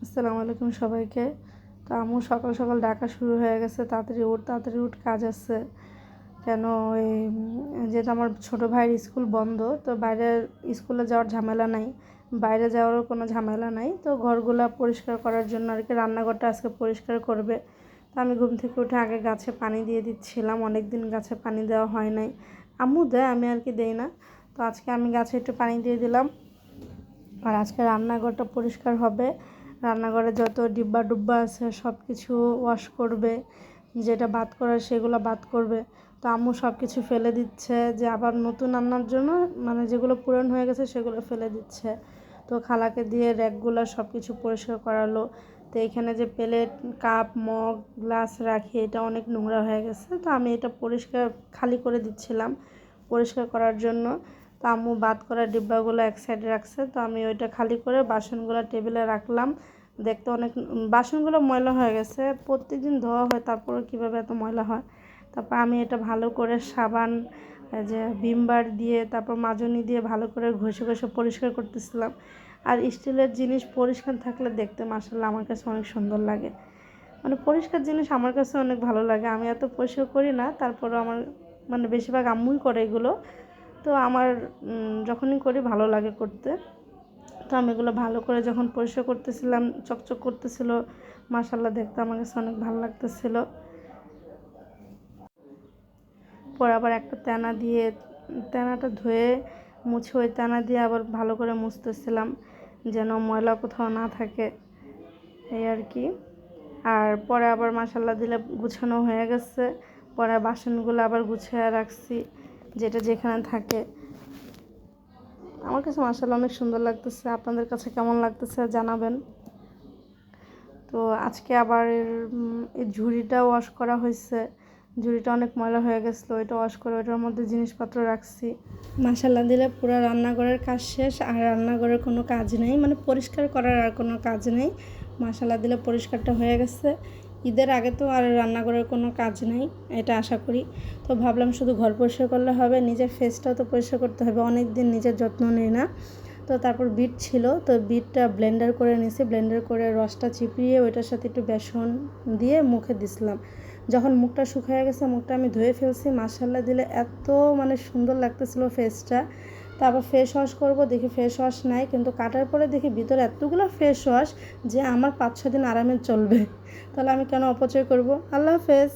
আসসালামু আলাইকুম সবাইকে। তো আম্মু সকাল সকাল ডাকা শুরু হয়ে গেছে, তাড়াতাড়ি উঠ কাজ আছে। কেন ওই যেহেতু আমার ছোটো ভাইয়ের স্কুল বন্ধ, তো বাইরে স্কুলে যাওয়ার ঝামেলা নাই, বাইরে যাওয়ারও কোনো ঝামেলা নাই। তো ঘরগুলা পরিষ্কার করার জন্য আর কি রান্নাঘরটা আজকে পরিষ্কার করবে। তো আমি ঘুম থেকে উঠে আগে গাছে পানি দিয়ে দিচ্ছিলাম, অনেক দিন গাছে পানি দেওয়া হয় নাই। আম্মু দেয়, আমি আর কি দেই না। তো আজকে আমি গাছে একটু পানি দিয়ে দিলাম। আর আজকে রান্নাঘরটা পরিষ্কার হবে, রান্নাঘরে যত ডিব্বা ডুব্বা আছে সব কিছু ওয়াশ করবে, যেটা বাদ করার সেগুলো বাদ করবে। তো আম্মু সব কিছু ফেলে দিচ্ছে, যে আবার নতুন রান্নার জন্য মানে যেগুলো পুরান হয়ে গেছে সেগুলো ফেলে দিচ্ছে। তো খালাকে দিয়ে র্যাকগুলো সব কিছু পরিষ্কার করালো। তো এখানে যে প্লেট কাপ মগ গ্লাস রাখি, এটা অনেক নোংরা হয়ে গেছে। তো আমি এটা পরিষ্কার খালি করে দিচ্ছিলাম পরিষ্কার করার জন্য। তো আম্মু বাদ করা ডিব্বাগুলো এক সাইডে রাখছে, তো আমি ওইটা খালি করে বাসনগুলো টেবিলে রাখলাম। দেখতে অনেক বাসনগুলো ময়লা হয়ে গেছে, প্রত্যেকদিন ধোয়া হয়, তারপরে কীভাবে এত ময়লা হয়। তারপর আমি এটা ভালো করে সাবান যে ভিম বার দিয়ে তারপর মাজনি দিয়ে ভালো করে ঘষে ঘষে পরিষ্কার করতেছিলাম। আর স্টিলের জিনিস পরিষ্কার থাকলে দেখতে মাশাআল্লাহ আমার কাছে অনেক সুন্দর লাগে। মানে পরিষ্কার জিনিস আমার কাছে অনেক ভালো লাগে। আমি এত পরিষ্কার করি না, তারপরেও আমার মানে বেশিরভাগ আম্মুই করে এগুলো। তো আমার যখনই করি ভালো লাগে করতে। তো আমি এগুলো ভালো করে যখন পরিষ্কার করতেছিলাম, চকচক করতেছিল, মাশাআল্লাহ দেখতে আমার কাছে অনেক ভালো লাগতেছিল। পরে আবার একটা তেনাটা ধুয়ে মুছে ওই তেনা দিয়ে আবার ভালো করে মুছতেছিলাম, যেন ময়লা কোথাও না থাকে, এই আর কি। আর পরে আবার মাশাআল্লাহ দিলে গুছানো হয়ে গেছে। পরে বাসনগুলো আবার গুছিয়ে রাখছি, যেটা যেখানে থাকে। আমার কাছে মাশাআল্লাহ অনেক সুন্দর লাগতেছে। আপনাদের কাছে কেমন লাগতেছে জানাবেন। তো আজকে আবার এই ঝুড়িটা ওয়াশ করা হয়েছে। ঝুড়িটা অনেক ময়লা হয়ে গেছিলো, ওইটা ওয়াশ করে ওইটার মধ্যে জিনিসপত্র রাখছি। মাশাআল্লাহ দিলে পুরো রান্নাঘরের কাজ শেষ, আর রান্নাঘরের কোনো কাজ নেই, মানে পরিষ্কার করার আর কোনো কাজ নেই। মাশাআল্লাহ দিলে পরিষ্কারটা হয়ে গেছে। ঈদের আগে তো আর রান্নাঘরের কোনো কাজ নেই, এটা আশা করি। তো ভাবলাম শুধু ঘর পরিষ্কার করলে হবে, নিজের ফেসটাও তো পরিষ্কার করতে হবে, অনেক দিন নিজের যত্ন নেই না। তো তারপর বিট ছিল, তো বিটটা ব্লেন্ডার করে নিয়েছি, ব্লেন্ডার করে রসটা চিপিয়ে ওইটার সাথে একটু বেসন দিয়ে মুখে দিছিলাম। যখন মুখটা শুকিয়ে গেছে, মুখটা আমি ধুয়ে ফেলছি। মাশাআল্লাহ দিলে এত মানে সুন্দর লাগতেছিল ফেসটা। তারপর ফেস ওয়াশ করবো, দেখি ফেস ওয়াশ নাই, কিন্তু কাটার পরে দেখি ভিতরে এতগুলো ফেস ওয়াশ যে আমার 5-6 দিন আরামে চলবে। তাহলে আমি কেন অপচয় করব। আল্লাহ হাফেজ।